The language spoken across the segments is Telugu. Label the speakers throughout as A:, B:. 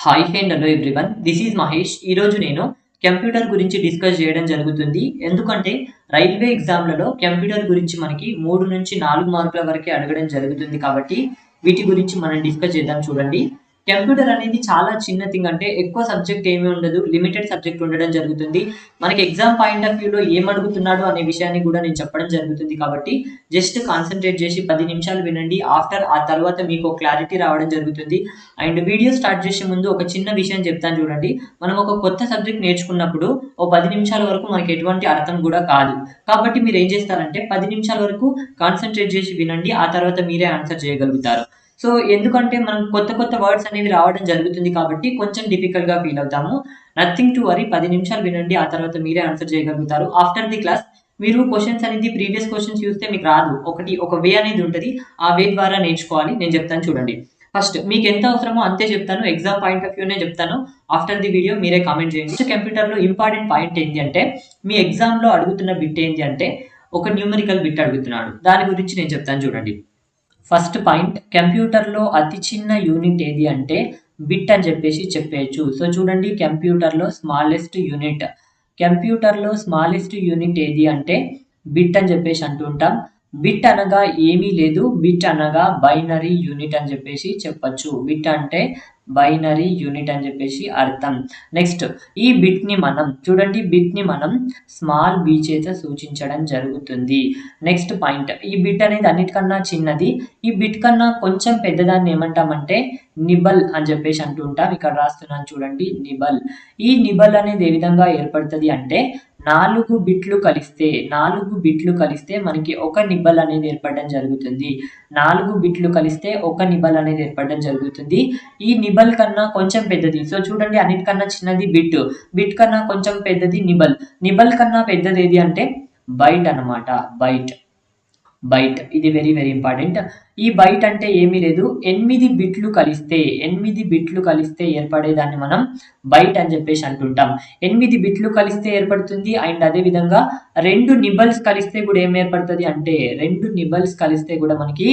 A: Hi and hello everyone, this is Mahesh. ఈరోజు నేను కంప్యూటర్ గురించి డిస్కస్ చేయడం జరుగుతుంది. ఎందుకంటే రైల్వే ఎగ్జామ్లలో కంప్యూటర్ గురించి మనకి 3 నుంచి 4 మార్కుల వరకే అడగడం జరుగుతుంది. కాబట్టి వీటి గురించి మనం డిస్కస్ చేద్దాం. చూడండి, కంప్యూటర్ అనేది చాలా చిన్న థింగ్. అంటే ఎక్కువ సబ్జెక్ట్ ఏమీ ఉండదు, లిమిటెడ్ సబ్జెక్ట్ ఉండడం జరుగుతుంది. మనకి ఎగ్జామ్ పాయింట్ ఆఫ్ వ్యూలో ఏం అడుగుతున్నాడు అనే విషయాన్ని కూడా నేను చెప్పడం జరుగుతుంది. కాబట్టి జస్ట్ కాన్సన్ట్రేట్ చేసి 10 నిమిషాలు వినండి. ఆ తర్వాత మీకు క్లారిటీ రావడం జరుగుతుంది. అండ్ వీడియో స్టార్ట్ చేసే ముందు ఒక చిన్న విషయం చెప్తాను. చూడండి, మనం ఒక కొత్త సబ్జెక్ట్ నేర్చుకున్నప్పుడు ఓ 10 నిమిషాల వరకు మనకి ఎటువంటి అర్థం కూడా కాదు. కాబట్టి మీరు ఏం చేస్తారంటే 10 నిమిషాల వరకు కాన్సన్ట్రేట్ చేసి వినండి, ఆ తర్వాత మీరే ఆన్సర్ చేయగలుగుతారు. సో ఎందుకంటే మనం కొత్త కొత్త వర్డ్స్ అనేవి రావడం జరుగుతుంది, కాబట్టి కొంచెం డిఫికల్ట్గా ఫీల్ అవుతాము. నథింగ్ టు వరీ, 10 నిమిషాలు వినండి, ఆ తర్వాత మీరే ఆన్సర్ చేయగలుగుతారు. ఆఫ్టర్ ది క్లాస్ మీరు క్వశ్చన్స్ అనేది ప్రీవియస్ క్వశ్చన్స్ చూస్తే మీకు రాదు. ఒక వే అనేది ఉంటుంది, ఆ వే ద్వారా నేర్చుకోవాలి. నేను చెప్తాను చూడండి. ఫస్ట్ మీకు ఎంత అవసరమో అంతే చెప్తాను, ఎగ్జామ్ పాయింట్ ఆఫ్ వ్యూనే చెప్తాను. ఆఫ్టర్ ది వీడియో మీరే కామెంట్ చేయండి. కంప్యూటర్లో ఇంపార్టెంట్ పాయింట్ ఏంటి అంటే, మీ ఎగ్జామ్లో అడుగుతున్న బిట్ ఏంటి అంటే ఒక న్యూమరికల్ బిట్ అడుగుతున్నాడు. దాని గురించి నేను చెప్తాను చూడండి. ఫస్ట్ పాయింట్, కంప్యూటర్లో అతి చిన్న యూనిట్ ఏది అంటే బిట్ అని చెప్పేసి చెప్పేయచ్చు. సో చూడండి, కంప్యూటర్లో స్మాలెస్ట్ యూనిట్ ఏది అంటే బిట్ అని చెప్పేసి అంటుంటాం. బిట్ అనగా ఏమీ లేదు, బిట్ అనగా బైనరీ యూనిట్ అని చెప్పేసి చెప్పచ్చు. బిట్ అంటే బైనరీ యూనిట్ అని చెప్పేసి అర్థం. నెక్స్ట్, ఈ బిట్ని మనం స్మాల్ బి చేత సూచించడం జరుగుతుంది. నెక్స్ట్ పాయింట్, ఈ బిట్ అనేది అన్నిటికన్నా చిన్నది. ఈ బిట్ కన్నా కొంచెం పెద్దదాన్ని ఏమంటామంటే నిబల్ అని చెప్పేసి అంటుంటాం. ఇక్కడ రాస్తున్నాను చూడండి, నిబల్. ఈ నిబల్ అనేది ఏ విధంగా ఏర్పడుతుంది అంటే 4 బిట్లు కలిస్తే మనకి ఒక నిబల్ అనేది ఏర్పడడం జరుగుతుంది. 4 బిట్లు కలిస్తే ఒక నిబల్ అనేది ఏర్పడడం జరుగుతుంది. ఈ నిబల్ కన్నా కొంచెం పెద్దది. సో చూడండి, అన్నిటికన్నా చిన్నది బిట్ కన్నా కొంచెం పెద్దది నిబల్ కన్నా పెద్దది ఏది అంటే బైట్ అనమాట. బైట్ ఇది వెరీ వెరీ ఇంపార్టెంట్. ఈ బైట్ అంటే ఏమీ లేదు, 8 బిట్లు కలిస్తే ఏర్పడేదాన్ని మనం బైట్ అని చెప్పేసి అంటుంటాం. 8 బిట్లు కలిస్తే ఏర్పడుతుంది. అండ్ అదే విధంగా 2 నిబల్స్ కలిస్తే కూడా ఏం ఏర్పడుతుంది అంటే 2 నిబల్స్ కలిస్తే కూడా మనకి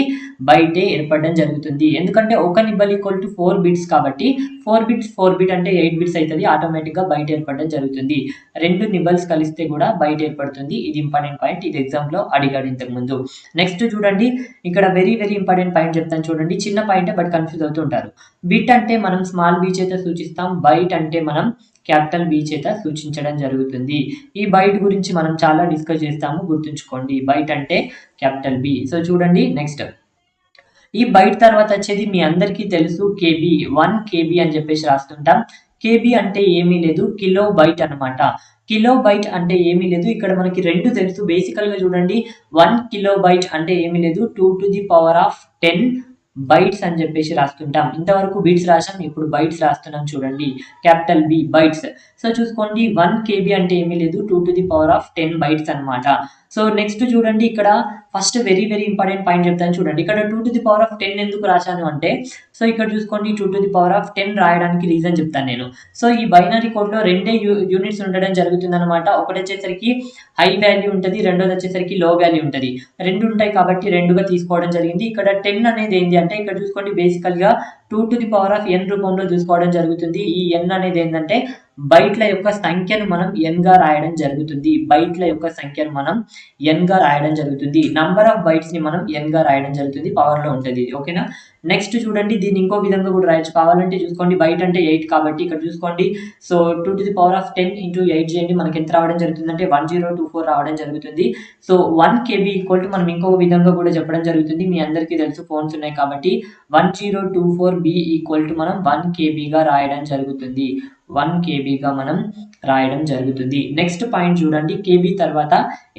A: బైటే ఏర్పడడం జరుగుతుంది. ఎందుకంటే ఒక నిబల్ ఈక్వల్ టు 4 బిట్స్ కాబట్టి 4 బిట్ అంటే 8 బిట్స్ అవుతుంది. ఆటోమేటిక్గా బైట్ ఏర్పడడం జరుగుతుంది. 2 నిబల్స్ కలిస్తే కూడా బైట్ ఏర్పడుతుంది. ఇది ఇంపార్టెంట్ పాయింట్, ఇది ఎగ్జామ్లో అడిగాడు ఇంతకు ముందు. నెక్స్ట్ చూడండి, ఇక్కడ వెరీ వెరీ ఇంపార్టెంట్ పాయింట్ చెప్తాను చూడండి. చిన్న పాయింటే బట్ కన్ఫ్యూజ్ అవుతూ ఉంటారు. బిట్ అంటే మనం స్మాల్ బి చేత సూచిస్తాం, బైట్ అంటే మనం క్యాపిటల్ బి చేత సూచించడం జరుగుతుంది. ఈ బైట్ గురించి మనం చాలా డిస్కస్ చేస్తాము, గుర్తుంచుకోండి. బైట్ అంటే క్యాపిటల్ బి. సో చూడండి, నెక్స్ట్ ఈ బైట్ తర్వాత వచ్చేది మీ అందరికీ తెలుసు, కేబీ. 1 కేబీ అని చెప్పేసి రాస్తుంటాం. కేబీ అంటే ఏమీ లేదు, కిలో బైట్ అనమాట. కిలో బైట్ అంటే ఏమీ లేదు, ఇక్కడ మనకి 2 తెలుసు. బేసికల్గా చూడండి, 1 కిలో బైట్ అంటే ఏమీ లేదు, 2 to the power of 10 bytes అని చెప్పేసి రాస్తుంటాం. ఇంతవరకు బిట్స్ రాసాం, ఇప్పుడు బైట్స్ రాస్తున్నాం. చూడండి, క్యాపిటల్ బి, బైట్స్. సో చూసుకోండి, 1 కేబీ అంటే ఏమీ లేదు, 2 to the power of 10 bytes అనమాట. సో నెక్స్ట్ చూడండి, ఇక్కడ first very very important point చెప్తాను చూడండి. ఇక్కడ 2 to the power of 10 ఎందుకు రాశాను అంటే, సో ఇక్కడ చూసుకోండి, 2 to the power of 10 రాయడానికి రీజన్ చెప్తాను నేను. సో ఈ బైనరీ కోడ్లో 2 యూనిట్స్ ఉండడం జరుగుతుంది అనమాట. ఒకటి వచ్చేసరికి హై వాల్యూ ఉంటుంది, రెండోది వచ్చేసరికి లో వాల్యూ ఉంటుంది. 2 ఉంటాయి కాబట్టి 2గా తీసుకోవడం జరిగింది. ఇక్కడ 10 అనేది ఏంటి అంటే, ఇక్కడ చూసుకోండి, బేసికల్గా 2 to the power of n రూపంలో చూసుకోవడం జరుగుతుంది. ఈ n అనేది ఏంటంటే బైట్ల యొక్క సంఖ్యను మనం n గా రాయడం జరుగుతుంది. నంబర్ ఆఫ్ బైట్స్ ని మనం n గా రాయడం జరుగుతుంది. పవర్ లో ఉంటుంది, ఓకేనా. నెక్స్ట్ చూడండి, దీన్ని ఇంకో విధంగా కూడా రాయొచ్చు. కావాలంటే చూసుకోండి, బైట్ అంటే 8 కాబట్టి ఇక్కడ చూసుకోండి, so 2 to the power of 10 into 8 చేయండి, మనకి ఎంత రావడం జరుగుతుంది అంటే 1024 రావడం జరుగుతుంది. సో 1 KB ఈక్వల్ టు మనం ఇంకొక విధంగా కూడా చెప్పడం జరుగుతుంది. మీ అందరికీ తెలుసు, ఫోన్స్ ఉన్నాయి కాబట్టి 1024B ఈక్వల్ టు మనం 1 KBగా రాయడం జరుగుతుంది. 1 KBగా మనం రాయడం జరుగుతుంది. నెక్స్ట్ పాయింట్ చూడండి, కేబీ తర్వాత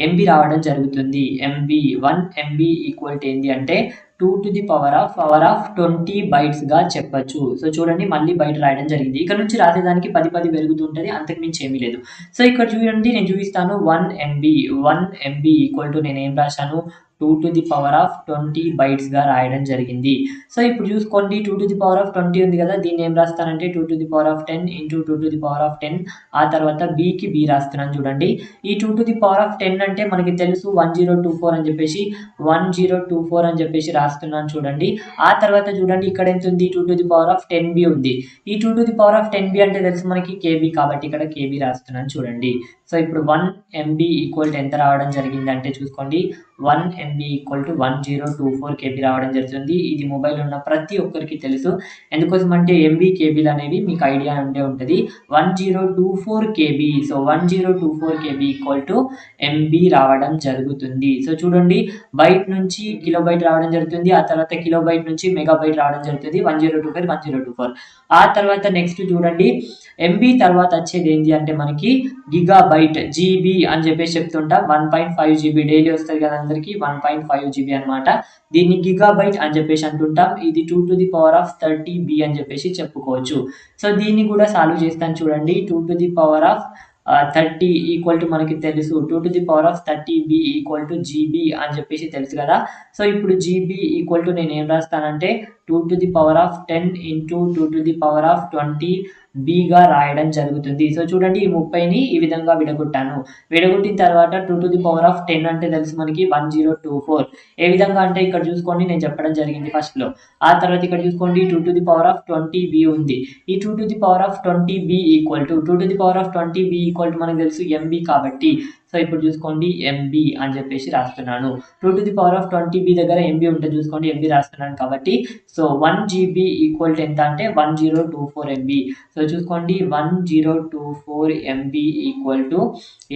A: ఎంబీ రావడం జరుగుతుంది. ఎంబీ 1 MB ఈక్వల్ టు ఏంటి అంటే 2 to the power of 20 bytes గా చెప్పచ్చు. సో చూడండి, మళ్ళీ బయట రాయడం జరిగింది. ఇక్కడ నుంచి రాసేదానికి 10 పెరుగుతుంటది, అంతకు మించి ఏమీ లేదు. సో ఇక్కడ చూడండి, నేను చూపిస్తాను. 1 MB ఈక్వల్ టు నేను ఏం రాశాను, 2 to the power of 20 బైట్స్గా రాయడం జరిగింది. సో ఇప్పుడు చూసుకోండి 2 to the power of 20 ఉంది కదా, దీన్ని ఏం రాస్తానంటే 2 to the power of 10 into 2 to the power of 10, ఆ తర్వాత బీకి బి రాస్తున్నాను చూడండి. ఈ 2 to the power of 10 అంటే మనకి తెలుసు 1024 అని చెప్పేసి 1024 అని చెప్పేసి రాస్తున్నాను చూడండి. ఆ తర్వాత చూడండి ఇక్కడ ఎంత ఉంది 2 to the power of 10b ఉంది. ఈ 2 to the power of 10b అంటే తెలుసు మనకి కేబీ, కాబట్టి ఇక్కడ కేబీ రాస్తున్నాను చూడండి. సో ఇప్పుడు 1 MB ఈక్వల్ ఎంత రావడం జరిగింది అంటే చూసుకోండి 1 MB ఈక్వల్ టు 1024 KB రావడం జరుగుతుంది. ఇది మొబైల్ ఉన్న ప్రతి ఒక్కరికి తెలుసు. ఎందుకోసం అంటే MB కేబీలు అనేవి మీకు ఐడియా ఉండే ఉంటుంది. 1024 KB. So 1024 KB equal to MB రావడం జరుగుతుంది. సో చూడండి బైట్ నుంచి కిలోబైట్ రావడం జరుగుతుంది, ఆ తర్వాత కిలోబైట్ నుంచి మెగాబైట్ రావడం జరుగుతుంది 1024. ఆ తర్వాత నెక్స్ట్ చూడండి MB తర్వాత వచ్చేది ఏంటి అంటే మనకి గిగాబైట్ GB అని చెప్పేసి చెప్తుంటాం. 1.5 GB డైలీ వస్తుంది కదా అందరికి, 1.5 GB అనమాట. దీన్ని గిగాబైట్ అని చెప్పేసి అంటుంటాం. ఇది 2 to the power of 30b అని చెప్పేసి చెప్పుకోవచ్చు. సో దీన్ని కూడా సాల్వ్ చేస్తాను చూడండి. 2 to the power of 30 equal to మనకి తెలుసు 2 to the power of 30b equal to GB అని చెప్పేసి తెలుసు కదా. సో ఇప్పుడు GB ఈక్వల్ టు నేను ఏం రాస్తానంటే 2 to the power of 10 into 2 to the power of 20 బిగా రాయడం జరుగుతుంది. సో చూడండి ఈ 30ని ఈ విధంగా విడగొట్టాను. విడగొట్టిన తర్వాత 2 to the power of 10 అంటే తెలుసు మనకి 1024. ఏ విధంగా అంటే ఇక్కడ చూసుకోండి నేను చెప్పడం జరిగింది ఫస్ట్ లో. ఆ తర్వాత ఇక్కడ చూసుకోండి 2 to the power of 20b ఉంది. ఈ 2 to the power of 20b equal to 2 to the power of 20b equal to మనకు తెలుసు MB కాబట్టి. సో ఇప్పుడు చూసుకోండి MB అని చెప్పేసి రాస్తున్నాను. 2 to the power of 20b దగ్గర MB ఉంటుంది చూసుకోండి, MB రాస్తున్నాను కాబట్టి. సో 1 GB ఈక్వల్ టు ఎంత అంటే 1024 MB. సో చూసుకోండి 1024 MB ఈక్వల్ టు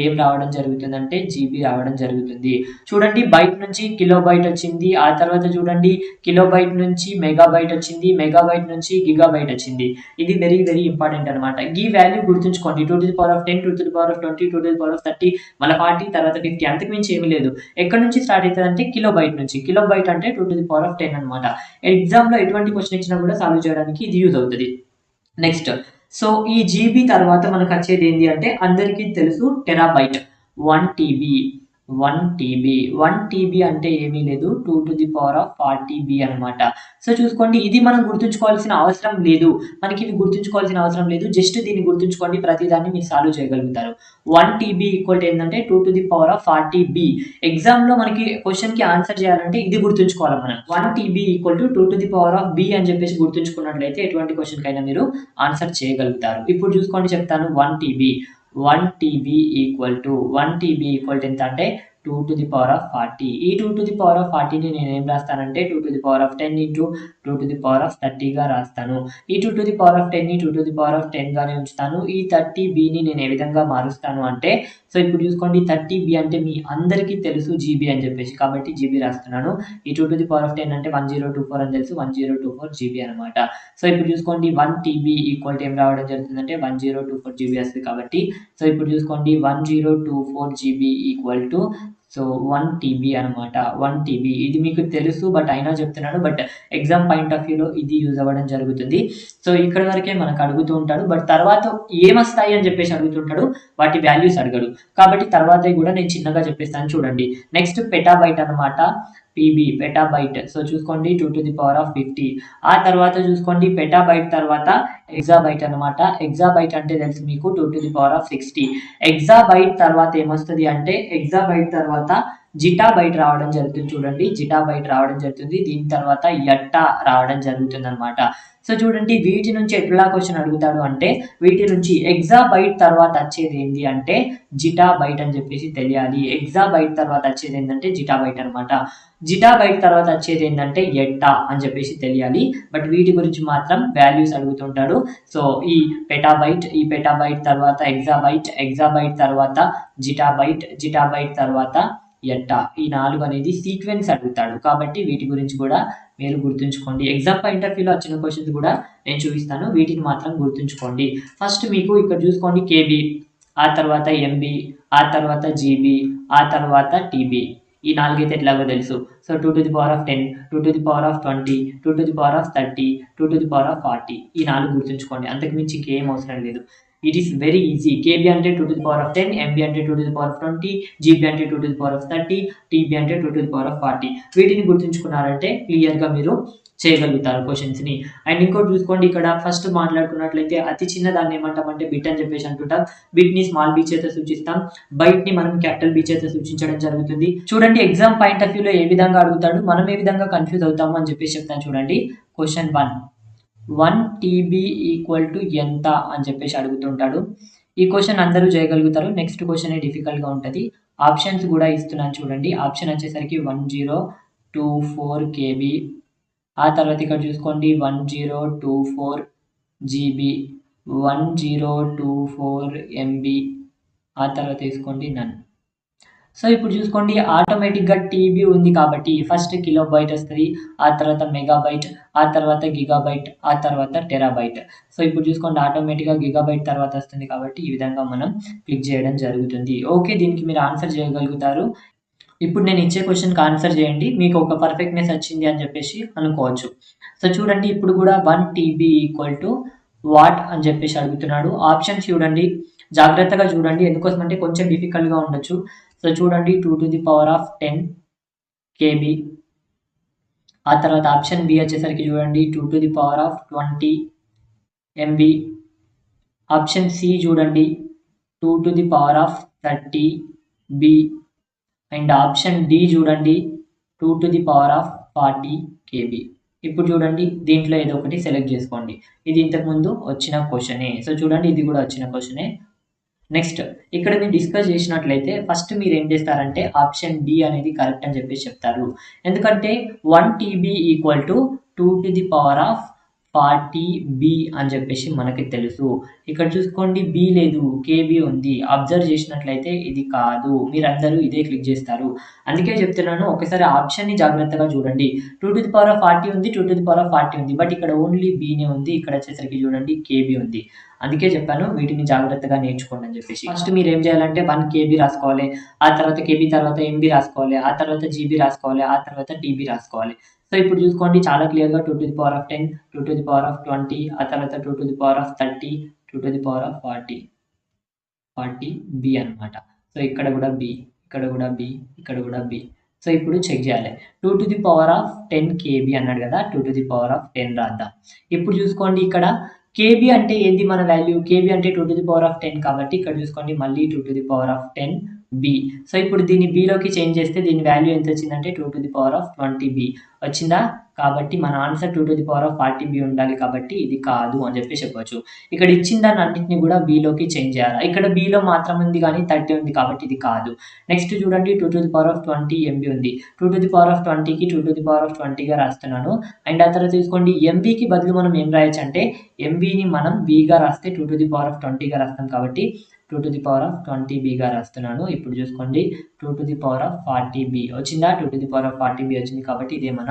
A: ఏం రావడం జరుగుతుంది అంటే GB రావడం జరుగుతుంది. చూడండి బైట్ నుంచి కిలోబైట్ వచ్చింది, ఆ తర్వాత చూడండి కిలోబైట్ నుంచి మెగాబైట్ వచ్చింది, మెగాబైట్ నుంచి గిగాబైట్ వచ్చింది. ఇది వెరీ వెరీ ఇంపార్టెంట్ అనమాట. ఈ వాల్యూ గుర్తుంచుకోండి 2 to the power of 10, 2 to the power of 20, 2 to the power of 30, మళ్ళీ 40, తర్వాత 50, అంతకు మించి ఏమీ లేదు. ఎక్కడి నుంచి స్టార్ట్ అవుతుంది అంటే కిలోబైట్ నుంచి. కిలోబైట్ అంటే 2 to the power of 10 అనమాట. ఎగ్జామ్ లో ఎటువంటి క్వశ్చన్ ఇచ్చినా కూడా సాల్వ్ చేయడానికి ఇది యూజ్ అవుతుంది. నెక్స్ట్ సో ఈ GB తర్వాత మనకు వచ్చేది ఏంటి అంటే అందరికీ తెలుసు టెరాబైట్ 1 TB అంటే ఏమీ లేదు 2 to the power of 40b అనమాట. సో చూసుకోండి ఇది మనం గుర్తుంచుకోవాల్సిన అవసరం లేదు, మనకి ఇది గుర్తుంచుకోవాల్సిన అవసరం లేదు. జస్ట్ దీన్ని గుర్తుంచుకోండి, ప్రతిదాన్ని మీరు సాల్వ్ చేయగలుగుతారు. 1 TB ఈక్వల్ ఏంటంటే 2 to the power of 40b. Exam లో మనకి క్వశ్చన్ కి ఆన్సర్ చేయాలంటే ఇది గుర్తుంచుకోవాలి మనం. 1 TB equal to 2 to the power of b అని చెప్పేసి గుర్తుంచుకున్నట్లయితే ఎటువంటి క్వశ్చన్ కైనా మీరు ఆన్సర్ చేయగలుగుతారు. ఇప్పుడు చూసుకోండి చెప్తాను 1 TB ఈక్వల్ టు ఎంత అంటే 2 to the power of 40. ఈ 2 to the power of 40ని నేను ఏం రాస్తానంటే 2 to the power of 10 into 2 to the power of 30గా రాస్తాను. ఈ 2 to the power of 10ని 2 to the power of 10 గానే ఉంచుతాను. ఈ 30bని నేను ఏ విధంగా మారుస్తాను అంటే, సో ఇప్పుడు చూసుకోండి 30b అంటే మీ అందరికీ తెలుసు GB అని చెప్పేసి, కాబట్టి GB రాస్తున్నాను. ఈ 2 to the power of 10 అంటే 1024 అని తెలుసు, 1024 GB అనమాట. సో ఇప్పుడు చూసుకోండి 1 TB ఈక్వల్ టు ఏం రావడం జరుగుతుందంటే 1024 GB వస్తుంది కాబట్టి. సో ఇప్పుడు చూసుకోండి 1024 GB equal to so 1 TB అనమాట. 1 TB ఇది మీకు తెలుసు బట్ అయినా చెప్తున్నాను, బట్ ఎగ్జామ్ పాయింట్ ఆఫ్ వ్యూలో ఇది యూజ్ అవ్వడం జరుగుతుంది. సో ఇక్కడ వరకే మనకు అడుగుతూ ఉంటాడు, బట్ తర్వాత ఏమొస్తాయి అని చెప్పేసి అడుగుతుంటాడు, వాటి వాల్యూస్ అడగడు. కాబట్టి తర్వాత కూడా నేను చిన్నగా చెప్పేస్తాను చూడండి. నెక్స్ట్ పెటాబైట్ అనమాట, PB పెటాబైట్. సో చూసుకోండి 2 to the power of 50. ఆ తర్వాత చూసుకోండి పెటాబైట్ తర్వాత ఎగ్జాబైట్ అనమాట. ఎగ్జాబైట్ అంటే తెలుసు మీకు 2 to the power of 60. ఎగ్జాబైట్ తర్వాత ఏమొస్తుంది అంటే ఎగ్జాబైట్ తర్వాత జిటాబైట్ రావడం జరుగుతుంది చూడండి, జిటాబైట్ రావడం జరుగుతుంది. దీని తర్వాత ఎట్టా రావడం జరుగుతుంది అనమాట. సో చూడండి వీటి నుంచి ఎట్లా క్వశ్చన్ అడుగుతాడు అంటే, వీటి నుంచి ఎగ్జాబైట్ తర్వాత వచ్చేది ఏంటి అంటే జిటాబైట్ అని చెప్పేసి తెలియాలి. ఎగ్జాబైట్ తర్వాత వచ్చేది ఏంటంటే జిటాబైట్ అనమాట. జిటాబైట్ తర్వాత వచ్చేది ఏంటంటే ఎట్టా అని చెప్పేసి తెలియాలి, బట్ వీటి గురించి మాత్రం వాల్యూస్ అడుగుతుంటాడు. సో ఈ పెటాబైట్ తర్వాత ఎగ్జాబైట్ తర్వాత జిటాబైట్ తర్వాత ఎట్టా, ఈ 4 అనేది సీక్వెన్స్ అడుగుతాడు. కాబట్టి వీటి గురించి కూడా మీరు గుర్తుంచుకోండి. ఎగ్జామ్ పాయింట్ ఆఫ్ వ్యూలో వచ్చిన క్వశ్చన్స్ కూడా నేను చూపిస్తాను, వీటిని మాత్రం గుర్తుంచుకోండి. ఫస్ట్ మీకు ఇక్కడ చూసుకోండి KB, ఆ తర్వాత MB, ఆ తర్వాత GB, ఆ తర్వాత TB. ఈ 4 అయితే ఎట్లాగో తెలుసు. So 2 to the power of 10, 2 to the power of 20, 2 to the power of 30, 2 to the power of 40. ఈ 4 గుర్తుంచుకోండి, అంతకు మించి ఇంకేం అవసరం లేదు. It is very easy. KB అంటే 2 to the power of 10, MB అంటే 2 to the power of 20, GB అంటే 2 to the power of 30, TB అంటే 2 to the power of 40. వీటిని గుర్తుంచుకున్నారంటే క్లియర్గా మీరు చేయగలుగుతారు క్వశ్చన్స్ని. అండ్ ఇంకోటి చూసుకోండి, ఇక్కడ ఫస్ట్ మాట్లాడుకున్నట్లయితే అతి చిన్న దాన్ని ఏమంటామంటే బిట్ అని చెప్పేసి అంటుంటాం. బిట్ని స్మాల్ బీ చేత సూచిస్తాం, బైట్ని మనం క్యాపిటల్ బీ చేత సూచించడం జరుగుతుంది. చూడండి ఎగ్జామ్ పాయింట్ ఆఫ్ వ్యూలో ఏ విధంగా అడుగుతాడు, మనం ఏ విధంగా కన్ఫ్యూజ్ అవుతాము అని చెప్పేసి చెప్తాను. చూడండి క్వశ్చన్ 1 టీబీ ఈక్వల్ టు ఎంత అని చెప్పేసి అడుగుతుంటాడు. ఈ క్వశ్చన్ అందరూ చేయగలుగుతారు. నెక్స్ట్ క్వశ్చన్ డిఫికల్ట్గా ఉంటుంది. ఆప్షన్స్ కూడా ఇస్తున్నాను చూడండి. ఆప్షన్ వచ్చేసరికి 1024 కేబీ, ఆ తర్వాత ఇక్కడ చూసుకోండి 1024 జీబీ, 1024 ఎంబీ, ఆ తర్వాత తీసుకోండి నన్. సో ఇప్పుడు చూసుకోండి ఆటోమేటిక్గా టీబీ ఉంది కాబట్టి ఫస్ట్ కిలోబైట్ వస్తుంది, ఆ తర్వాత మెగాబైట్, ఆ తర్వాత గిగాబైట్, ఆ తర్వాత టెరాబైట్. సో ఇప్పుడు చూసుకోండి ఆటోమేటిక్గా గిగాబైట్ తర్వాత వస్తుంది కాబట్టి ఈ విధంగా మనం క్లిక్ చేయడం జరుగుతుంది. ఓకే, దీనికి మీరు ఆన్సర్ చేయగలుగుతారు. ఇప్పుడు నేను ఇచ్చే క్వశ్చన్కి ఆన్సర్ చేయండి, మీకు ఒక పర్ఫెక్ట్నెస్ వచ్చింది అని చెప్పేసి అనుకోవచ్చు. సో చూడండి ఇప్పుడు కూడా 1 టీబీ ఈక్వల్ టు వాట్ అని చెప్పేసి అడుగుతున్నాడు. ఆప్షన్స్ చూడండి, జాగ్రత్తగా చూడండి, ఎందుకోసం అంటే కొంచెం డిఫికల్ట్గా ఉండొచ్చు. సో చూడండి 2 to the power of 10 KB, ఆ తర్వాత ఆప్షన్ బి వచ్చేసరికి చూడండి 2 to the power of 20 MB, option C చూడండి 2 to the power of 30 B, and option D చూడండి 2 to the power of 40 KB. ఇప్పుడు చూడండి దీంట్లో ఏదో ఒకటి సెలెక్ట్ చేసుకోండి. ఇది ఇంతకుముందు వచ్చిన క్వశ్చనే. సో చూడండి ఇది కూడా వచ్చిన క్వశ్చనే. నెక్స్ట్ ఇక్కడ మీరు డిస్కస్ చేసినట్లయితే ఫస్ట్ మీరు ఏం చేస్తారంటే ఆప్షన్ డి అనేది కరెక్ట్ అని చెప్పేసి చెప్తారు. ఎందుకంటే 1 TB equal to 2 to the power of 40 B అని చెప్పేసి మనకి తెలుసు. ఇక్కడ చూసుకోండి బి లేదు, కేబీ ఉంది. అబ్జర్వ్ చేసినట్లయితే ఇది కాదు, మీరందరూ ఇదే క్లిక్ చేస్తారు. అందుకే చెప్తున్నాను, ఒకసారి ఆప్షన్ని జాగ్రత్తగా చూడండి. 2 to the power of 40 ఉంది, 2 to the power of 40 ఉంది, బట్ ఇక్కడ ఓన్లీ బీనే ఉంది. ఇక్కడ వచ్చేసరికి చూడండి కేబీ ఉంది. అందుకే చెప్పాను వీటిని జాగ్రత్తగా నేర్చుకోండి అని చెప్పేసి. ఫస్ట్ మీరు ఏం చేయాలంటే 1 కేబీ రాసుకోవాలి, ఆ తర్వాత కేబీ తర్వాత ఎంబీ రాసుకోవాలి, ఆ తర్వాత జీబీ రాసుకోవాలి, ఆ తర్వాత టీబీ రాసుకోవాలి. సో ఇప్పుడు చూసుకోండి చాలా క్లియర్గా 2 to the power of 10, 2 to the power of 20, ఆ తర్వాత 2 to the power of 30, 2 to the power of 40 B అనమాట. సో ఇక్కడ కూడా బి, ఇక్కడ కూడా బి, ఇక్కడ కూడా బి. సో ఇప్పుడు చెక్ చేయాలి. 2 to the power of 10 KB అన్నాడు కదా, 2 to the power of 10 రాద్దాం. ఇప్పుడు చూసుకోండి ఇక్కడ కేబీ అంటే ఏంది మన వాల్యూ, కేబీ అంటే 2 to the power of 10 కాబట్టి ఇక్కడ చూసుకోండి మళ్ళీ 2 to the power of 10 B. So ఇప్పుడు దీన్ని బిలోకి చేంజ్ చేస్తే దీని వాల్యూ ఎంత వచ్చిందంటే 2 to the power of 20 B వచ్చిందా. కాబట్టి మన answer 2 to the power of 40 B ఉండాలి, కాబట్టి ఇది కాదు అని చెప్పి చెప్పవచ్చు. ఇక్కడ ఇచ్చిన దాన్ని అన్నింటినీ కూడా బిలోకి చేంజ్ చేయాలి. ఇక్కడ బిలో మాత్రం ఉంది కానీ 30 ఉంది కాబట్టి ఇది కాదు. నెక్స్ట్ చూడండి 2 to the power of 20 MB ఉంది. 2 to the power of 20కి 2 to the power of 20గా రాస్తున్నాను. అండ్ ఆ తర్వాత చూసుకోండి ఎంబీకి బదులు మనం ఏం రాయొచ్చు అంటే ఎంబీని మనం బిగా రాస్తే 2 to the power of 20గా రాస్తాం కాబట్టి 2 to the power of 20 బిగా రాస్తున్నాను. ఇప్పుడు చూసుకోండి 2 to the power of 40 B వచ్చిందా, 2 to the power of 40 B వచ్చింది కాబట్టి ఇదే మన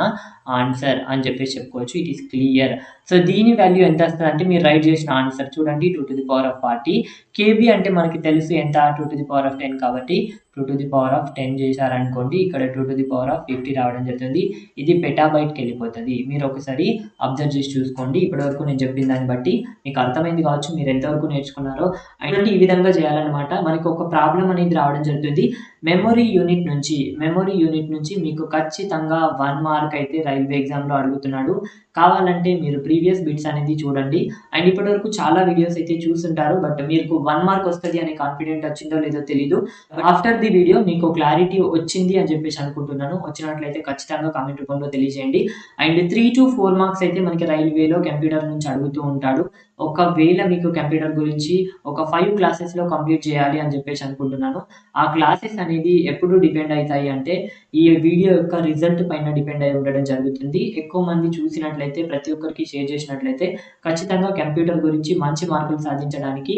A: ఆన్సర్ అని చెప్పేసి చెప్పుకోవచ్చు. It is clear. సో దీని వాల్యూ ఎంత వస్తుంది అంటే మీరు రైట్ చేసిన ఆన్సర్ చూడండి 2 to the power of 40. KB అంటే మనకి తెలుసు ఎంత, 2 to the power of 10 కాబట్టి 2 to the power of 10 చేశారనుకోండి, ఇక్కడ 2 to the power of 50 రావడం జరుగుతుంది. ఇది పెటాబైట్కి వెళ్ళిపోతుంది. మీరు ఒకసారి అబ్జర్వ్ చేసి చూసుకోండి. ఇప్పటివరకు నేను చెప్పిన దాన్ని బట్టి మీకు అర్థమైంది కావచ్చు, మీరు ఎంతవరకు నేర్చుకున్నారో. అంటే ఈ విధంగా చేయాలన్నమాట. మనకి ఒక ప్రాబ్లం అనేది రావడం జరుగుతుంది. మెమొరీ యూనిట్ నుంచి మీకు ఖచ్చితంగా 1 మార్క్ అయితే రైల్వే ఎగ్జామ్లో అడుగుతున్నాడు. కావాలంటే మీరు ప్రీవియస్ బిట్స్ అనేది చూడండి. అండ్ ఇప్పటివరకు చాలా వీడియోస్ అయితే చూస్తుంటారు, బట్ మీకు 1 మార్క్ వస్తుంది అనే కాన్ఫిడెంట్ వచ్చిందో లేదో తెలీదు. ఆఫ్టర్ ది వీడియో మీకు క్లారిటీ వచ్చింది అని చెప్పేసి అనుకుంటున్నాను. వచ్చినట్లయితే ఖచ్చితంగా కామెంట్ రూపంలో తెలియజేయండి. అండ్ 3 to 4 మార్క్స్ అయితే మనకి రైల్వేలో కంప్యూటర్ నుంచి అడుగుతూ ఉంటాడు. ఒకవేళ మీకు కంప్యూటర్ గురించి ఒక 5 క్లాసెస్లో కంప్లీట్ చేయాలి అని చెప్పేసి అనుకుంటున్నాను. ఆ క్లాసెస్ అనేది ఎప్పుడు డిపెండ్ అవుతాయి అంటే ఈ వీడియో యొక్క రిజల్ట్ పైన డిపెండ్ అయి ఉండడం జరుగుతుంది. ఎక్కువ మంది చూసినట్లయితే, ప్రతి ఒక్కరికి షేర్ చేసినట్లయితే ఖచ్చితంగా కంప్యూటర్ గురించి మంచి మార్కులు సాధించడానికి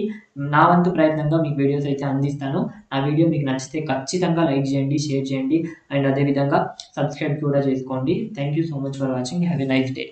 A: నా వంతు ప్రయత్నంగా మీకు వీడియోస్ అయితే అందిస్తాను. ఆ వీడియో మీకు నచ్చితే ఖచ్చితంగా లైక్ చేయండి, షేర్ చేయండి, అండ్ అదేవిధంగా సబ్స్క్రైబ్ కూడా చేసుకోండి. Thank you so much for watching. Have a nice day.